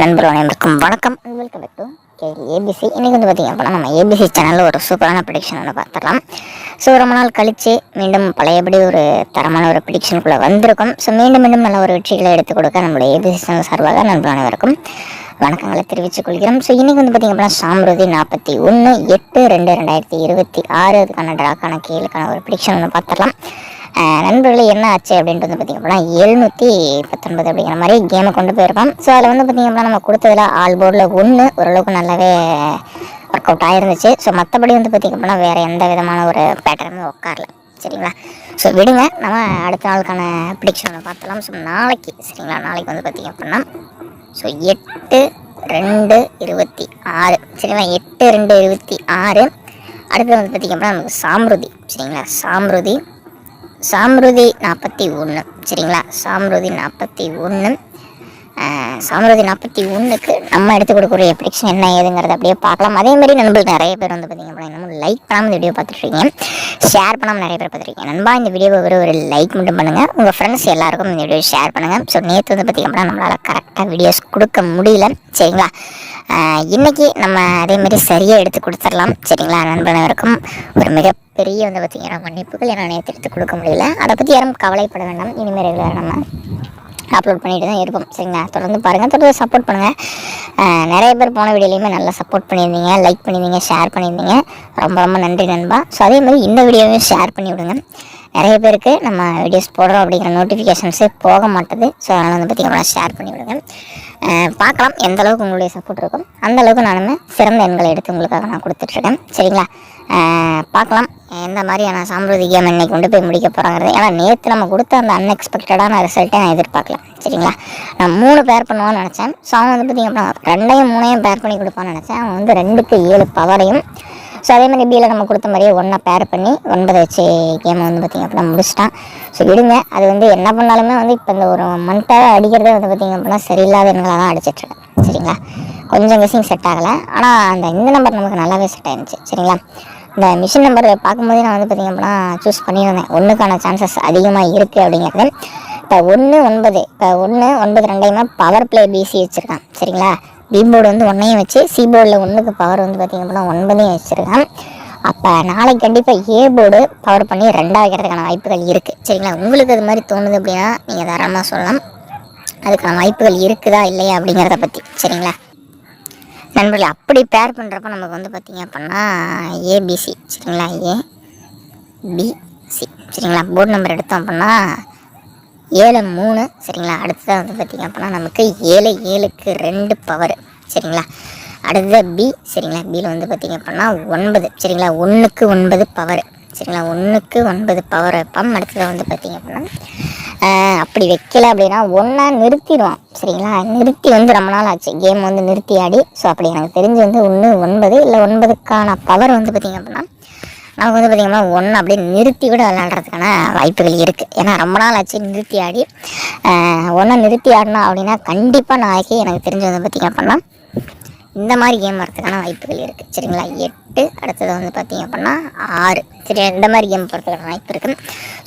நண்பர்கள் அனைவருக்கும் வணக்கம். Welcome back to ABC. இன்றைக்கி வந்து பார்த்திங்க அப்படின்னா நம்ம ஏபிசி சேனலில் ஒரு சூப்பரான ப்ரிடிக்ஷன் ஒன்று பார்த்துடலாம். ஸோ ரொம்ப நாள் கழித்து மீண்டும் பழையபடி ஒரு தரமான ஒரு ப்ரிடிக்ஷனுக்குள்ளே வந்திருக்கும். ஸோ மீண்டும் நல்ல ஒரு வெற்றிகளை எடுத்துக் கொடுக்க நம்மளுடைய ஏபிசி சேனல் சார்பாக நண்பர்கள் அனைவருக்கும் வணக்கங்களை தெரிவித்துக் கொள்கிறோம். ஸோ இன்றைக்கி வந்து பார்த்திங்க அப்படின்னா சாம்ருதி 41/8/2026 அதுக்கான ட்ராக்கான கீழுக்கான ஒரு ப்ரிடிக்ஷன் ஒன்று பார்த்துடலாம். நண்பர்களே என்ன ஆச்சு அப்படின்ட்டு வந்து பார்த்திங்க அப்படின்னா 719 அப்படிங்கிற மாதிரி கேமை கொண்டு போயிருக்கோம். ஸோ அதில் வந்து பார்த்திங்க அப்படின்னா நம்ம கொடுத்ததில் ஆல் போர்டில் 1 ஓரளவுக்கு நல்லாவே ஒர்க் அவுட் ஆயிருந்துச்சு. ஸோ மற்றபடி வந்து பார்த்திங்க அப்படின்னா வேறு எந்த விதமான ஒரு பேட்டர்னுமே உட்காரல. சரிங்களா? ஸோ விடுங்க, நம்ம அடுத்த நாளுக்கான ப்ரிடிக்ஷனை பார்த்தலாம். ஸோ நாளைக்கு சரிங்களா, நாளைக்கு வந்து பார்த்திங்க அப்படின்னா ஸோ 8/2/26 சரிங்களா, 8/2/26 அடுத்து வந்து பார்த்திங்க அப்படின்னா நமக்கு சாம்ருதி சரிங்களா, சாம்ருதி 41 சரிங்களா, சாம்ருதி 41க்கு நம்ம எடுத்து கொடுக்கக்கூடிய ப்ரிடிக்ஷன் என்ன ஏதுங்கிறத அப்படியே பார்க்கலாம். அதேமாதிரி நண்பர்கள் நிறைய பேர் வந்து பார்த்திங்க அப்படின்னா இன்னமும் லைக் பண்ணாமல் இந்த வீடியோ பார்த்துட்ருக்கீங்க, ஷேர் பண்ணாமல் நிறைய பேர் பார்த்துருக்கீங்க. நண்பா, இந்த வீடியோவை ஒரு லைக் மட்டும் பண்ணுங்கள், உங்கள் ஃப்ரெண்ட்ஸ் எல்லாருக்கும் இந்த வீடியோ ஷேர் பண்ணுங்கள். ஸோ நேற்று வந்து பார்த்திங்க அப்படின்னா நம்மளால் கரெக்டாக வீடியோஸ் கொடுக்க முடியல சரிங்களா. இன்றைக்கி நம்ம அதேமாரி சரியாக எடுத்து கொடுத்துடலாம் சரிங்களா. நண்பனவருக்கும் ஒரு மிகப்பெரிய வந்து பார்த்திங்கன்னா மன்னிப்புகள், ஏன்னா நேற்று எடுத்து கொடுக்க முடியல. அதை பற்றி யாரும் கவலைப்பட வேண்டாம். இனிமேல் ரெகுலராக நம்ம அப்லோட் பண்ணிட்டு தான் இருப்போம் சரிங்களா. தொடர்ந்து பாருங்கள், தொடர்ந்து சப்போர்ட் பண்ணுங்கள். நிறைய பேர் போன வீடியோலையுமே நல்லா சப்போர்ட் பண்ணியிருந்தீங்க, லைக் பண்ணியிருந்தீங்க, ஷேர் பண்ணியிருந்தீங்க. ரொம்ப ரொம்ப நன்றி நண்பா. ஸோ அதேமாதிரி இந்த வீடியோவையும் ஷேர் பண்ணி விடுங்க. நிறைய பேருக்கு நம்ம வீடியோஸ் போடுறோம் அப்படிங்கிற நோட்டிஃபிகேஷன்ஸே போக மாட்டேது. ஸோ அதனால் வந்து பார்த்திங்கன்னா ஷேர் பண்ணி விடுங்க. பார்க்கலாம் எந்த அளவுக்கு உங்களுடைய சப்போர்ட் இருக்கும், அந்த அளவுக்கு நானுமே சிறந்த எண்களை எடுத்து உங்களுக்காக நான் கொடுத்துட்ருக்கேன் சரிங்களா. பார்க்கலாம் எந்த மாதிரியான சாம்ருதி கேம் இன்னைக்கு கொண்டு போய் முடிக்க போகிறாங்கிறது. ஏன்னா நேற்று நம்ம கொடுத்த அந்த அன்எக்ஸ்பெக்டடான ரிசல்ட்டை நான் எதிர்பார்க்கல சரிங்களா. நான் 3 பேர் பண்ணுவான்னு நினச்சேன். ஸோ அவன் வந்து பார்த்திங்க அப்படின்னா 2ஐயும் 3ஐயும் பேர் பண்ணி கொடுப்பான்னு நினச்சேன். அவன் வந்து 2க்கு 7 பவரையும், ஸோ அதேமாதிரி பியில் நம்ம கொடுத்த மாதிரியே 1 பேர் பண்ணி 9 வச்சு கேமை வந்து பார்த்திங்க அப்படின்னா முடிச்சிட்டான். ஸோ விடுங்க, அது வந்து என்ன பண்ணாலுமே வந்து இப்போ இந்த ஒரு மந்த்தாக அடிக்கிறதே வந்து பார்த்திங்க அப்படின்னா சரியில்லாத எண்களாக தான் அடிச்சிட்ருக்கேன் சரிங்களா. கொஞ்சம் கெஸிங் செட் ஆகலை, ஆனால் இந்த நம்பர் நமக்கு நல்லாவே செட் ஆயிருந்துச்சு சரிங்களா. இந்த மிஷின் நம்பர் பார்க்கும்போதே நான் வந்து பார்த்திங்க அப்படின்னா சூஸ் பண்ணியிருந்தேன். 1க்கான சான்சஸ் அதிகமாக இருக்குது அப்படிங்கிறது. இப்போ 1 9 இப்போ 1 9 2ஐயுமே பவர் பிளே பிசி வச்சுருக்கான் சரிங்களா. பி போர்டு வந்து 1ஐயும் வச்சு சி போர்டில் 1க்கு பவர் வந்து பார்த்திங்க அப்படின்னா 9ஐயும் வச்சுருக்கான். அப்போ நாளைக்கு கண்டிப்பாக ஏ போர்டு பவர் பண்ணி 2 வைக்கிறதுக்கான வாய்ப்புகள் இருக்குது சரிங்களா. உங்களுக்கு அது மாதிரி தோணுது அப்படின்னா நீங்கள் தாராளமாக சொல்லலாம். அதுக்கான வாய்ப்புகள் இருக்குதா இல்லையா அப்படிங்கிறத பற்றி சரிங்களா. நண்பர்கள் அப்படி பேர் பண்ணுறப்ப நமக்கு வந்து பார்த்திங்க அப்படின்னா ஏபிசி சரிங்களா, ஏபிசி சரிங்களா. போர்டு நம்பர் எடுத்தோம் அப்படின்னா 7 3 சரிங்களா. அடுத்ததாக வந்து பார்த்திங்க அப்படின்னா நமக்கு 7 7க்கு 2 பவர் சரிங்களா. அடுத்தது பி சரிங்களா. பியில் வந்து பார்த்திங்க அப்படின்னா 9 சரிங்களா, 1க்கு 9 பவர் சரிங்களா, 1க்கு 9 பவர் வைப்போம். அடுத்ததாக வந்து பார்த்திங்க அப்படின்னா அப்படி வைக்கல அப்படின்னா 1 நிறுத்திடுவோம் சரிங்களா. நிறுத்தி வந்து ரொம்ப நாள் ஆச்சு கேம் வந்து நிறுத்தி ஆடி. ஸோ அப்படி எனக்கு தெரிஞ்சு வந்து 1 9 இல்லை 9க்கான பவர் வந்து பார்த்திங்க அப்படின்னா நமக்கு வந்து பார்த்திங்கன்னா 1 அப்படியே நிறுத்தி விட விளையாடுறதுக்கான வாய்ப்புகள் இருக்குது. ஏன்னா ரொம்ப நாள் ஆச்சு நிறுத்தி ஆடி. 1 நிறுத்தி ஆடினா அப்படின்னா கண்டிப்பாக நாளைக்கு எனக்கு தெரிஞ்சு வந்து பார்த்திங்க அப்படின்னா இந்த மாதிரி கேம் வரதுக்கான வாய்ப்புகள் இருக்குது சரிங்களா. 8 அடுத்தது வந்து பார்த்திங்க அப்படின்னா 6 சரி, இந்த மாதிரி கேம் போகிறதுக்கான வாய்ப்பு இருக்குது.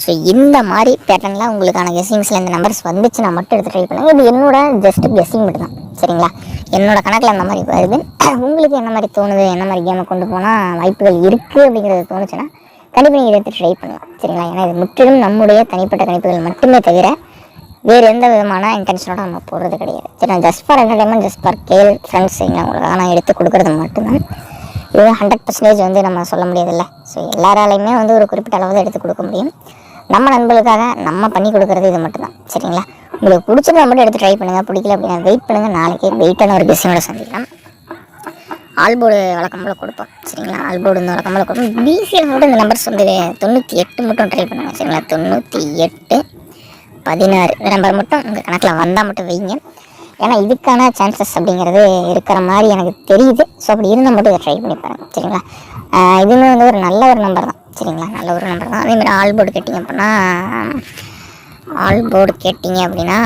ஸோ இந்த மாதிரி பேட்டர்னில் உங்களுக்கான கெஸ்ஸிங்ஸில் இந்த நம்பர்ஸ் வந்துச்சுன்னா மட்டும் எடுத்து ட்ரை பண்ணுங்கள். இது என்னோட ஜஸ்ட் கெஸ்ஸிங் மட்டும் தான் சரிங்களா. என்னோட கணக்கில் அந்த மாதிரி வருது. உங்களுக்கு என்ன மாதிரி தோணுது, என்ன மாதிரி கேமை கொண்டு போனால் வாய்ப்புகள் இருக்குது அப்படிங்கிறது தோணுச்சுன்னா கண்டிப்பாக நீங்கள் எடுத்து ட்ரை பண்ணலாம் சரிங்களா. ஏன்னா இது முற்றிலும் நம்முடைய தனிப்பட்ட கணிப்புகள் மட்டுமே தவிர வேறு எந்த விதமான இன்டென்ஷனோட நம்ம போடுறது கிடையாது சரி. நான் just for entertainment, just for கேள் ஃப்ரெண்ட்ஸ் உங்களுக்காக நான் எடுத்து கொடுக்குறது மட்டும்தான். இது 100% வந்து நம்ம சொல்ல முடியாதுல்ல. ஸோ எல்லாராலையுமே வந்து ஒரு குறிப்பிட்ட அளவு தான் எடுத்து கொடுக்க முடியும். நம்ம நண்பர்களுக்காக நம்ம பண்ணி கொடுக்குறது இது மட்டும்தான் சரிங்களா. உங்களுக்கு பிடிச்சதை மட்டும் எடுத்து ட்ரை பண்ணுங்கள், பிடிக்கல அப்படின்னா வெயிட் பண்ணுங்கள். நாளைக்கு வெயிட்டான ஒரு பிஸியோட சந்திக்கலாம். ஆல்போர்டு வழக்கம் போல் கொடுப்போம் சரிங்களா. ஆல்போர்டு இந்த வழக்கம் போல் கொடுப்போம். பிசியில் மட்டும் இந்த நம்பர்ஸ் வந்து 98 மட்டும் ட்ரை பண்ணுங்கள் சரிங்களா. 98 16 இந்த நம்பர் மட்டும் உங்கள் கணக்கில் வந்தால் மட்டும் வைங்க. ஏன்னா இதுக்கான சான்சஸ் அப்படிங்கிறது இருக்கிற மாதிரி எனக்கு தெரியுது. ஸோ அப்படி இருந்தால் மட்டும் இதை ட்ரை பண்ணி பாருங்கள் சரிங்களா. இதுவுமே வந்து ஒரு நல்ல ஒரு நம்பர் தான் சரிங்களா, நல்ல ஒரு நம்பர் தான். அதேமாதிரி ஆல்போர்டு கேட்டிங்க அப்படின்னா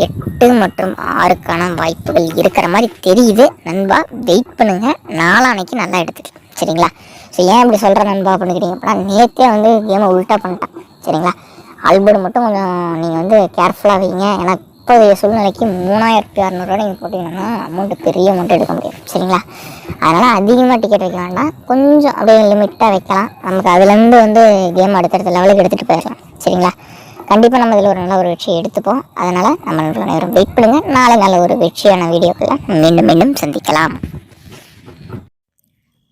8 மற்றும் 6க்கான வாய்ப்புகள் இருக்கிற மாதிரி தெரியுது நண்பா. வெயிட் பண்ணுங்கள், நாளான்னைக்கு நல்லா எடுத்துக்கலாம் சரிங்களா. ஸோ ஏன் இப்படி சொல்கிற நண்பா அப்படின்னு கேட்டிங்க அப்படின்னா நேற்றே வந்து கேமை உல்ட்டா பண்ணிட்டான் சரிங்களா. ஆல்போர்டு மட்டும் கொஞ்சம் நீங்கள் வந்து கேர்ஃபுல்லாக வைங்க. ஏன்னா இப்போதைய சூழ்நிலைக்கு 3600 நீங்கள் போட்டிங்கன்னா அமௌண்ட்டு பெரிய அமௌண்ட்டு எடுக்க முடியும் சரிங்களா. அதனால் அதிகமாக டிக்கெட் வைக்க வேண்டாம், கொஞ்சம் அப்படியே லிமிட்டாக வைக்கலாம். நமக்கு அதுலேருந்து வந்து கேம் அடுத்தடுத்த லெவலுக்கு எடுத்துகிட்டு போயிடலாம் சரிங்களா. கண்டிப்பாக நம்ம இதில் ஒரு நல்ல ஒரு வெற்றியை எடுத்துப்போம். அதனால் நம்ம நேரம் வெயிட் பண்ணுங்கள். நாளை நல்ல ஒரு வெற்றியான வீடியோக்களை மீண்டும் மீண்டும் சந்திக்கலாம்.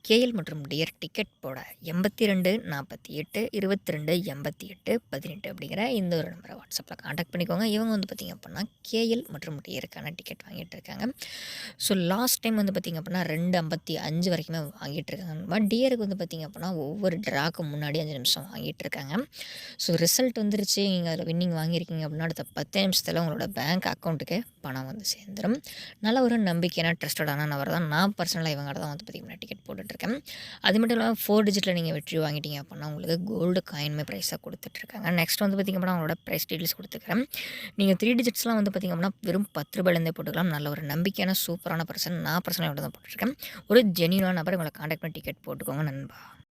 கேஎல் மற்றும் டியர் டிக்கெட் போட 82 48 22 88 18 அப்படிங்கிற இந்த ஒரு நம்பரை வாட்ஸ்அப்பில் காண்டாக்ட் பண்ணிக்கோங்க. இவங்க வந்து பார்த்திங்க அப்படின்னா கேஎல் மற்றும் டியருக்கான டிக்கெட் வாங்கிட்டு இருக்காங்க. ஸோ லாஸ்ட் டைம் வந்து பார்த்திங்க அப்படின்னா 2:55 வரைக்குமே வாங்கிட்டு இருக்காங்க. டியருக்கு வந்து பார்த்திங்க அப்படின்னா ஒவ்வொரு ட்ராக்கு முன்னாடி 5 நிமிஷம் வாங்கிட்டு இருக்காங்க. ஸோ ரிசல்ட் வந்துருச்சு, நீங்கள் அதில் வின்னிங் வாங்கியிருக்கீங்க அப்படின்னா அடுத்த 10 நிமிஷத்தில் உங்களோட பேங்க் அக்கௌண்ட்டுக்கு பணம் வந்து சேர்ந்துடும். நல்ல ஒரு நம்பிக்கையான ட்ரஸ்டடான நபர் தான். நான் பர்சனலாக இவங்க தான் வந்து பார்த்திங்கன்னா டிக்கெட் போட்டுட்ருக்கேன். அது மட்டும் இல்லாமல் 4 டிஜிட்டில் நீங்கள் வெற்றி வாங்கிட்டீங்க அப்படின்னா உங்களுக்கு கோல்டு காயின்மே ப்ரைஸாக கொடுத்துட்ருக்காங்க. நெக்ஸ்ட் வந்து பார்த்திங்க அப்படின்னா அவங்களோட ப்ரைஸ் டீட்டெயில்ஸ் கொடுத்துக்கிறேன். நீங்கள் 3 டிஜிட்ஸ்லாம் வந்து பார்த்திங்க அப்படின்னா வெறும் 10 ரூபாயிலேருந்தே போட்டுக்கலாம். நல்ல ஒரு நம்பிக்கையான சூப்பரான பர்சன். நான் பர்சனலாக தான் போட்டுருக்கேன். ஒரு ஜென்யூனான நபர் உங்களை காண்டாக்ட் பண்ணி டிக்கெட் போட்டுக்கோங்க நண்பா.